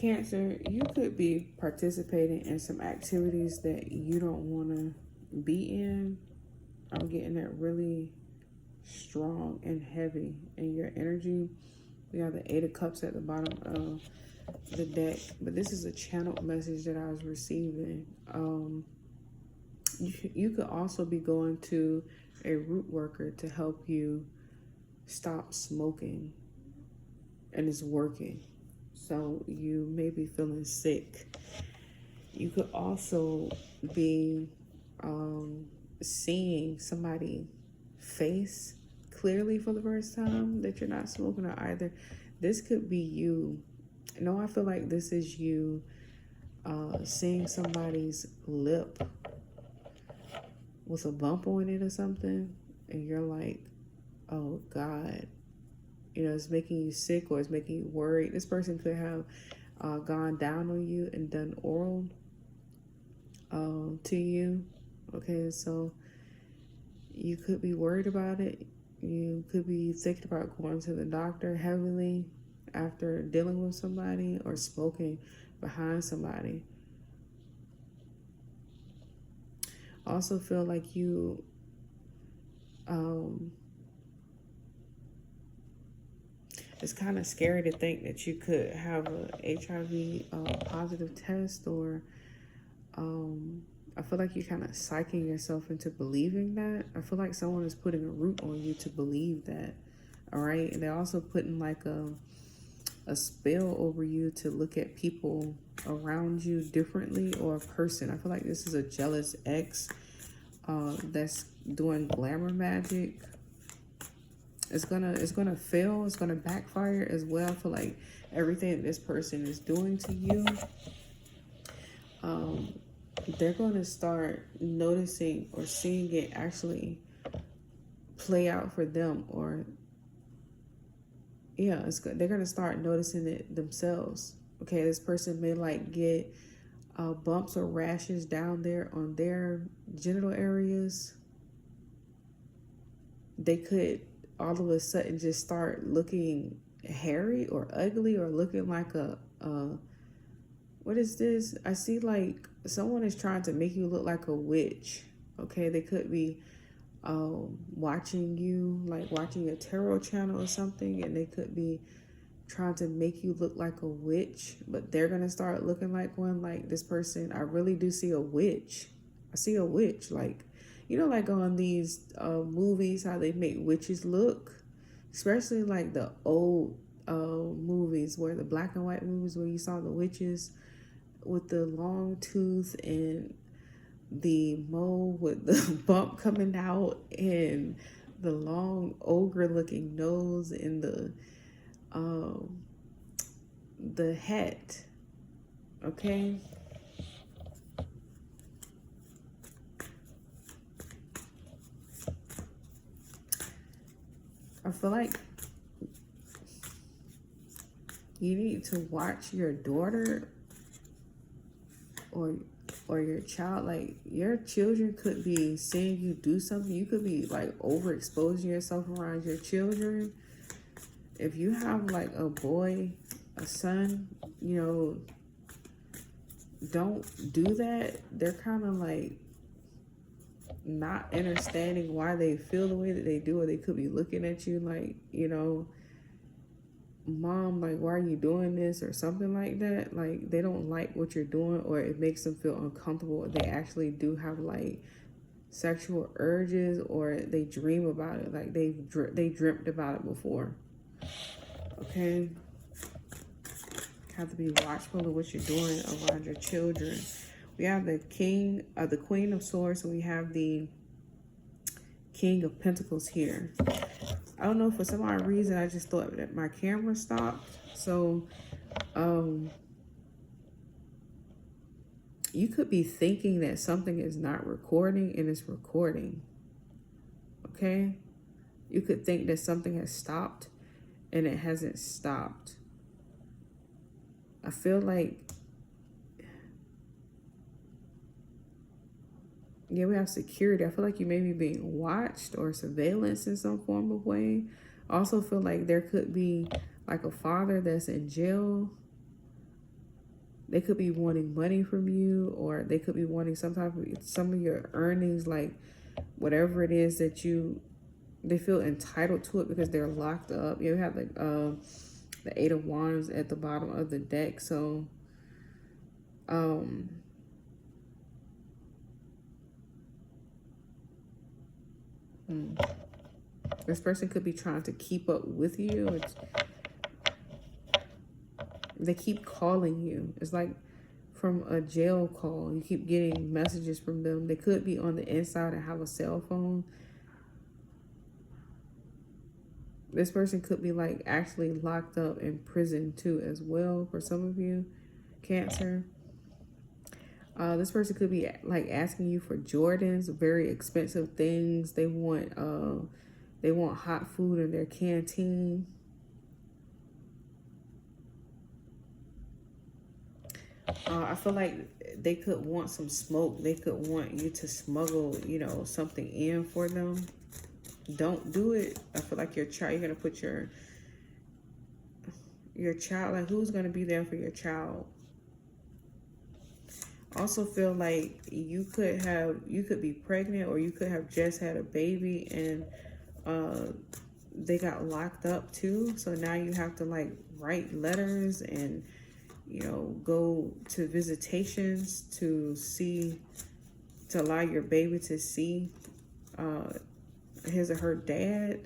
Cancer, you could be participating in some activities that you don't want to be in. I'm getting that really strong and heavy in your energy. We have the Eight of Cups at the bottom of the deck, but this is a channeled message that I was receiving. You could also be going to a root worker to help you stop smoking, and it's working. So you may be feeling sick. You could also be seeing somebody face clearly for the first time that you're not smoking, or either this could be you. No, I feel like this is you seeing somebody's lip with a bump on it or something, and you're like, oh God, you know, it's making you sick or it's making you worried. This person could have gone down on you and done oral to you. Okay, so you could be worried about it. You could be thinking about going to the doctor heavily after dealing with somebody or smoking behind somebody. Also feel like you it's kind of scary to think that you could have a HIV positive test, or I feel like you're kind of psyching yourself into believing that. I feel like someone is putting a root on you to believe that. All right. And they're also putting like a spell over you to look at people around you differently, or a person. I feel like this is a jealous ex that's doing glamour magic. It's gonna fail. It's gonna backfire as well. For like everything this person is doing to you, they're gonna start noticing or seeing it actually play out for them. Or yeah, they're gonna start noticing it themselves. Okay, this person may like get bumps or rashes down there on their genital areas. They could all of a sudden just start looking hairy or ugly, or looking like a what is this? I see like someone is trying to make you look like a witch. Okay, they could be watching you, like watching a tarot channel or something, and they could be trying to make you look like a witch, but they're gonna start looking like one. Like, this person, I really do see a witch. I see a witch, like, you know, like on these movies, how they make witches look, especially like the old movies, where the black and white movies, where you saw the witches with the long tooth and the mole with the bump coming out and the long ogre looking nose and the hat. Okay, I feel like you need to watch your daughter or your child. Like, your children could be seeing you do something. You could be like overexposing yourself around your children. If you have like a boy, a son, you know, don't do that. They're kind of like not understanding why they feel the way that they do, or they could be looking at you like, you know, mom, like, why are you doing this, or something like that. Like, they don't like what you're doing, or it makes them feel uncomfortable. They actually do have like sexual urges, or they dream about it. Like, they dreamt about it before. Okay, have to be watchful of what you're doing around your children. We have the Queen of Swords, and we have the King of Pentacles here. I don't know, for some odd reason, I just thought that my camera stopped. So, you could be thinking that something is not recording, and it's recording. Okay? You could think that something has stopped, and it hasn't stopped. I feel like, yeah, we have security. I feel like you may be being watched or surveillance in some form of way. I also feel like there could be like a father that's in jail. They could be wanting money from you, or they could be wanting some of your earnings, like whatever it is that they feel entitled to it because they're locked up. You have like the Eight of Wands at the bottom of the deck. So this person could be trying to keep up with you. They keep calling you. It's like from a jail call. You keep getting messages from them. They could be on the inside and have a cell phone. This person could be like actually locked up in prison too as well for some of you, Cancer. This person could be like asking you for Jordans, very expensive things. They want hot food in their canteen. I feel like they could want some smoke. They could want you to smuggle, something in for them. Don't do it. I feel like you're gonna put your child, like who's gonna be there for your child? Also feel like you could be pregnant, or you could have just had a baby and they got locked up too. So now you have to like write letters and go to visitations to allow your baby to see his or her dad.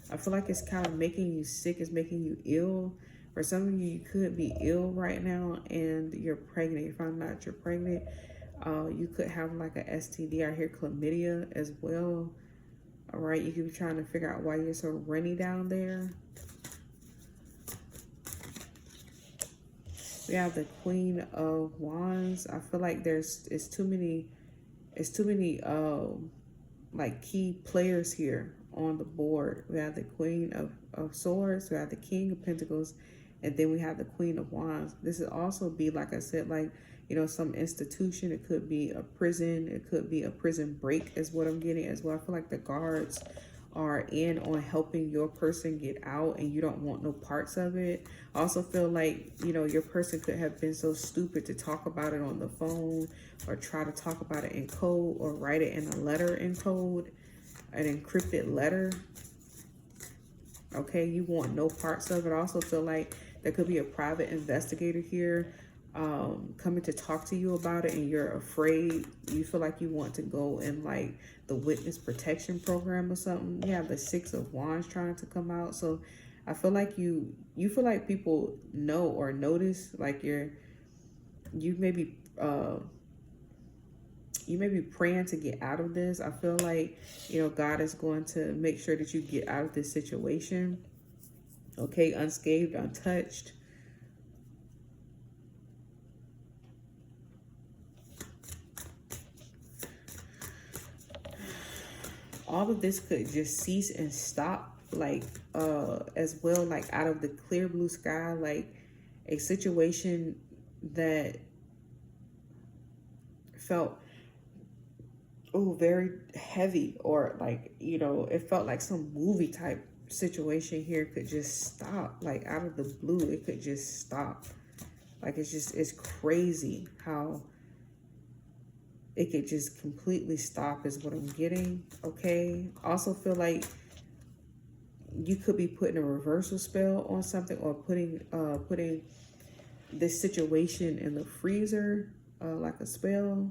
I feel like it's kind of making you sick. It's making you ill. For some of you, you could be ill right now and you're pregnant. You find out you're pregnant. You could have like a STD. I hear chlamydia as well. All right, you could be trying to figure out why you're so runny down there. We have the Queen of Wands. I feel like it's too many like key players here on the board. We have the Queen of Swords, we have the King of Pentacles, and then we have the Queen of Wands. This would also be, like I said, like, some institution. It could be a prison. It could be a prison break is what I'm getting as well. I feel like the guards are in on helping your person get out and you don't want no parts of it. I also feel like, your person could have been so stupid to talk about it on the phone, or try to talk about it in code, or write it in a letter in code, an encrypted letter. Okay, you want no parts of it. I also feel like there could be a private investigator here coming to talk to you about it, and you're afraid. You feel like you want to go in like the witness protection program or something. You have the Six of Wands trying to come out. So I feel like you feel like people know or notice, like you may be praying to get out of this. I feel like, God is going to make sure that you get out of this situation. Okay, unscathed, untouched. All of this could just cease and stop, like, as well, like out of the clear blue sky, like a situation that felt very heavy, or like, it felt like some movie type situation here could just stop, like out of the blue. It could just stop. Like, it's crazy how it could just completely stop is what I'm getting. Okay, also feel like you could be putting a reversal spell on something, or putting this situation in the freezer, like a spell.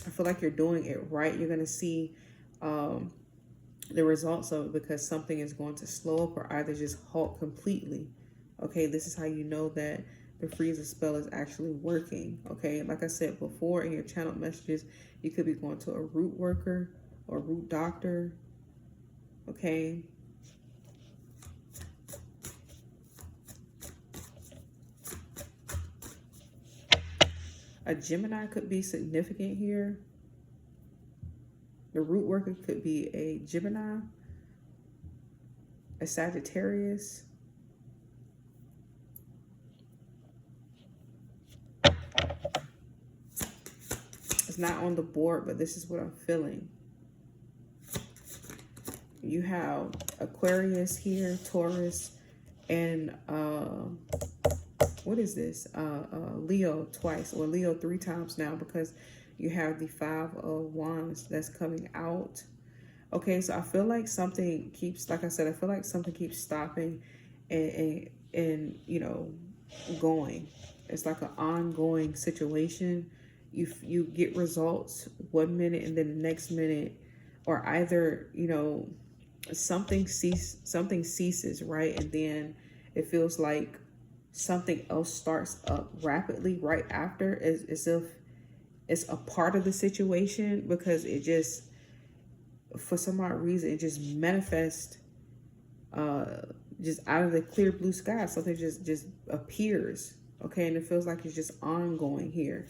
I feel like you're doing it right. You're going to see the results of it, because something is going to slow up or either just halt completely. Okay, this is how you know that the freezer spell is actually working. Okay, like I said before in your channel messages, you could be going to a root worker or root doctor. Okay. A Gemini could be significant here. The root worker could be a Gemini, a Sagittarius. It's not on the board, but this is what I'm feeling. You have Aquarius here, Taurus, And what is this? Leo twice, or Leo 3 times now, because you have the 5 of Wands that's coming out. Okay, so I feel like something keeps, like I said, I feel like something keeps stopping and going. It's like an ongoing situation. You get results 1 minute, and then the next minute, or either something ceases, right, and then it feels like something else starts up rapidly right after, as if it's a part of the situation, because it just, for some odd reason, it just manifests just out of the clear blue sky. Something just appears, okay, and it feels like it's just ongoing here,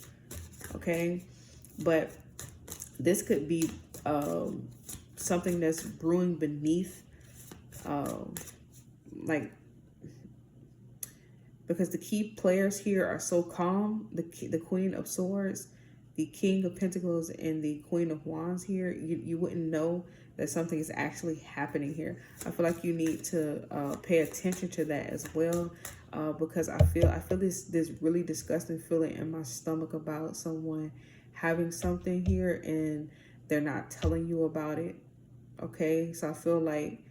okay. But this could be something that's brewing beneath, like, because the key players here are so calm. The Queen of Swords, the King of Pentacles, and the Queen of Wands here, you wouldn't know that something is actually happening here. I feel like you need to pay attention to that as well, because I feel this really disgusting feeling in my stomach about someone having something here and they're not telling you about it. Okay, so I feel like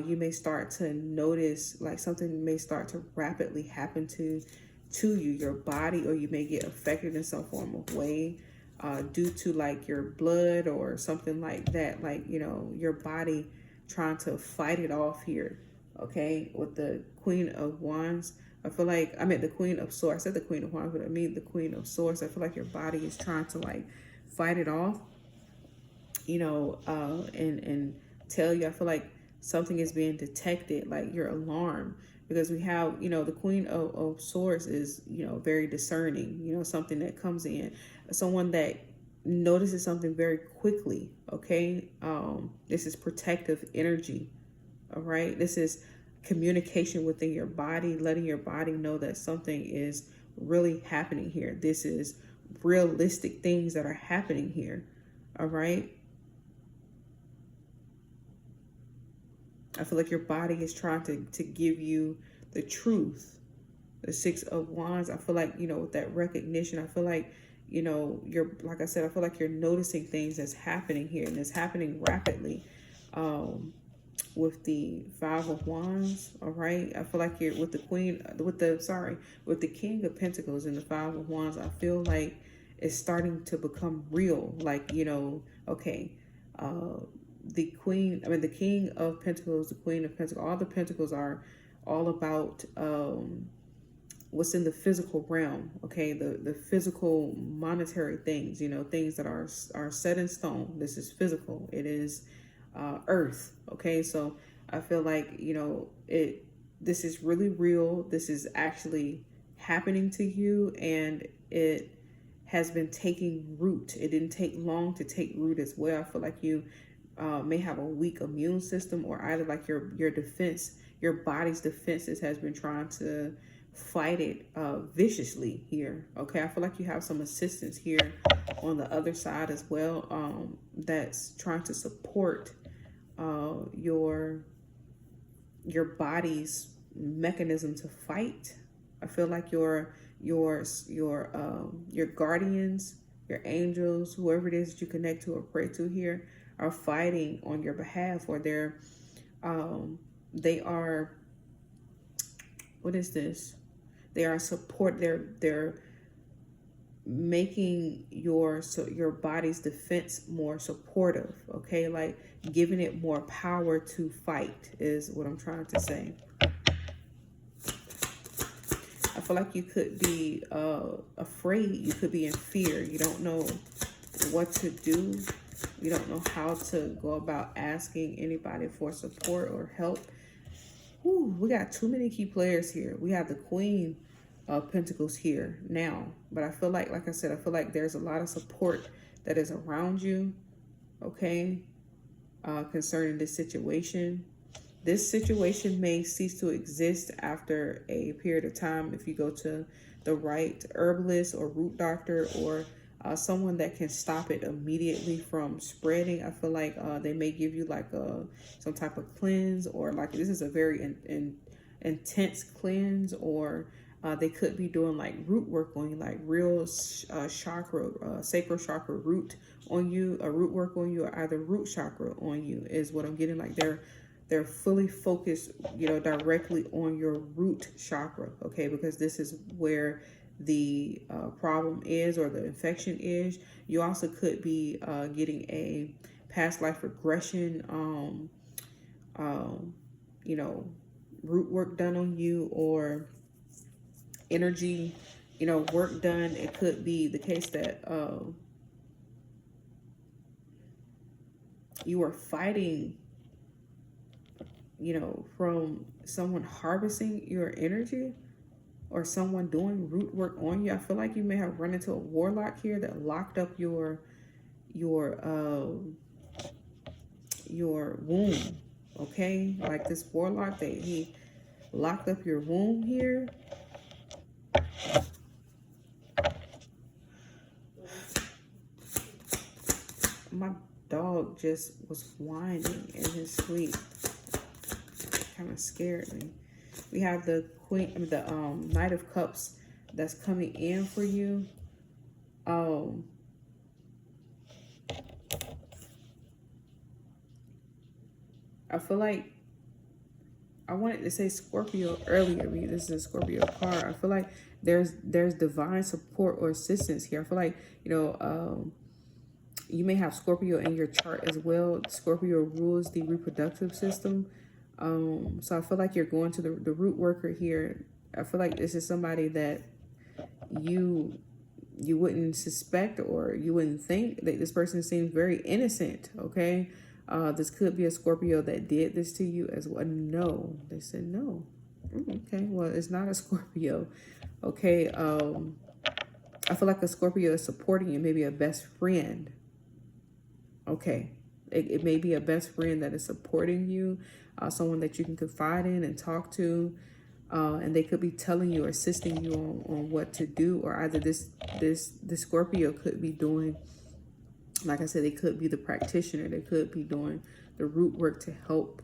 you may start to notice, like, something may start to rapidly happen to you, your body, or you may get affected in some form of way due to, like, your blood or something like that, like, your body trying to fight it off here. Okay, with the Queen of Wands, I feel like, I meant the Queen of Swords. I said the Queen of Wands, but I mean the Queen of Swords. I feel like your body is trying to, like, fight it off, and tell you. I feel like something is being detected, like you're alarmed, because we have, the Queen of Swords is, very discerning, something that comes in, someone that notices something very quickly, okay? This is protective energy, all right? This is communication within your body, letting your body know that something is really happening here. This is realistic things that are happening here, all right? I feel like your body is trying to give you the truth. The 6 of Wands, I feel like, with that recognition, I feel like, you're, like I said, I feel like you're noticing things that's happening here, and it's happening rapidly. With the 5 of Wands, all right? I feel like you're with the with the King of Pentacles and the 5 of Wands, I feel like it's starting to become real. Like, okay, the King of Pentacles, the Queen of Pentacles, all the Pentacles are all about what's in the physical realm, okay? The physical monetary things, things that are set in stone. This is physical. It is earth, okay? So I feel like, this is really real. This is actually happening to you, and it has been taking root. It didn't take long to take root as well. I feel like you may have a weak immune system, or either like your defense, your body's defenses has been trying to fight it viciously here, okay? I feel like you have some assistance here on the other side as well, that's trying to support your body's mechanism to fight. I feel like your guardians, your angels, whoever it is that you connect to or pray to here, are fighting on your behalf, or they are, what is this? They are they're making your body's defense more supportive, okay? Like giving it more power to fight is what I'm trying to say. I feel like you could be afraid. You could be in fear. You don't know what to do. You don't know how to go about asking anybody for support or help. Whew, we got too many key players here. We have the Queen of Pentacles here now. But I feel like I said, I feel like there's a lot of support that is around you, okay, concerning this situation. This situation may cease to exist after a period of time if you go to the right herbalist or root doctor, or someone that can stop it immediately from spreading. I feel like they may give you like some type of cleanse, or like this is a very intense cleanse, or they could be doing like root work on you, like real chakra, sacral chakra root on you, a root work on you, or either root chakra on you is what I'm getting. Like they're fully focused, you know, directly on your root chakra, okay? Because this is where the problem is, or the infection is. You also could be getting a past life regression, you know, root work done on you, or energy, you know, work done. It could be the case that you are fighting, you know, from someone harvesting your energy, or someone doing root work on you. I feel like you may have run into a warlock here that locked up your womb. Okay, like this warlock, that he locked up your womb here. My dog just was whining in his sleep. Kind of scared me. We have the Knight of Cups that's coming in for you. I feel like I wanted to say Scorpio earlier. This is a Scorpio card. I feel like there's divine support or assistance here. I feel like, you know, you may have Scorpio in your chart as well. Scorpio rules the reproductive system. So I feel like you're going to the root worker here. I feel like this is somebody that you wouldn't suspect, or you wouldn't think. That this person seems very innocent, okay? This could be a Scorpio that did this to you as well. No, they said no. Okay, well, it's not a Scorpio, okay? I feel like a Scorpio is supporting you, maybe a best friend, okay? It may be a best friend that is supporting you, someone that you can confide in and talk to, and they could be telling you or assisting you on what to do, or either this Scorpio could be doing, like I said, they could be the practitioner. They could be doing the root work to help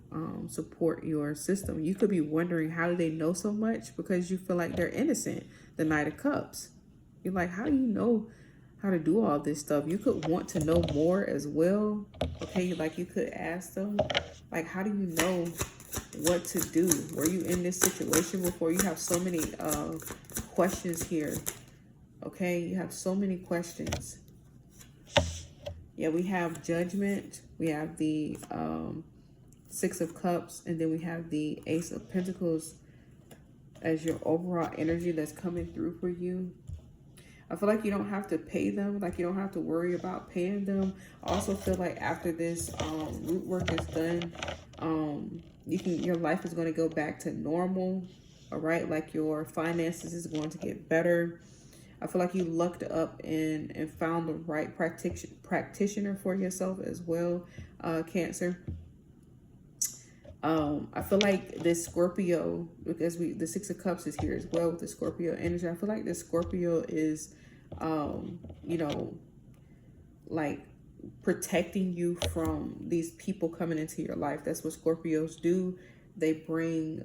support your system. You could be wondering, how do they know so much? Because you feel like they're innocent. The Knight of Cups. You're like, how do you know how to do all this stuff? You could want to know more as well. Okay, like you could ask them, like, how do you know what to do? Were you in this situation before? You have so many questions here. Okay, you have so many questions. Yeah, we have Judgment. We have the Six of Cups, and then we have the Ace of Pentacles as your overall energy that's coming through for you. I feel like you don't have to pay them. Like, you don't have to worry about paying them. I also feel like after this root work is done, your life is going to go back to normal. All right, like your finances is going to get better. I feel like you lucked up and found the right practitioner for yourself as well, Cancer. I feel like this Scorpio, because the Six of Cups is here as well with the Scorpio energy. I feel like this Scorpio is, you know, like protecting you from these people coming into your life. That's what Scorpios do. They bring,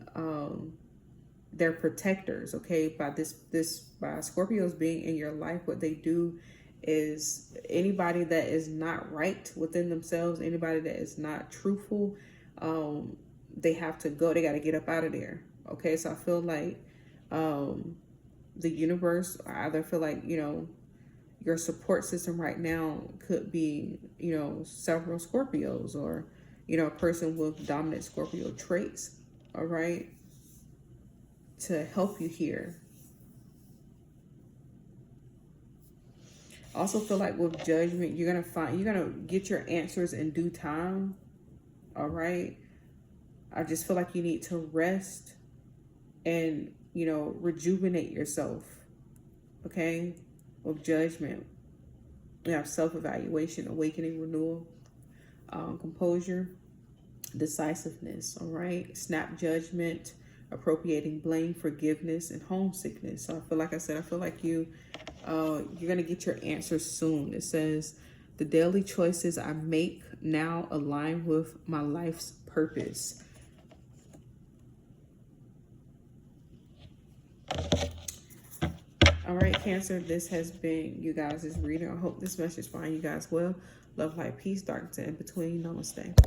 they're protectors, okay? By Scorpios being in your life, what they do is anybody that is not right within themselves, anybody that is not truthful, they have to go. They got to get up out of there, okay? So I feel like the universe, I either feel like, you know, your support system right now could be, you know, several Scorpios, or, you know, a person with dominant Scorpio traits, all right, to help you here. Also feel like with Judgment, you're gonna get your answers in due time. All right. I just feel like you need to rest and, you know, rejuvenate yourself. Okay. With Judgment, we have self-evaluation, awakening, renewal, composure, decisiveness. All right. Snap judgment, appropriating blame, forgiveness, and homesickness. So I feel like I said, I feel like you're going to get your answers soon. It says, the daily choices I make now align with my life's purpose. All right, Cancer, this has been you guys' reading. I hope this message find you guys well. Love, light, peace, darkness, and in between. Namaste.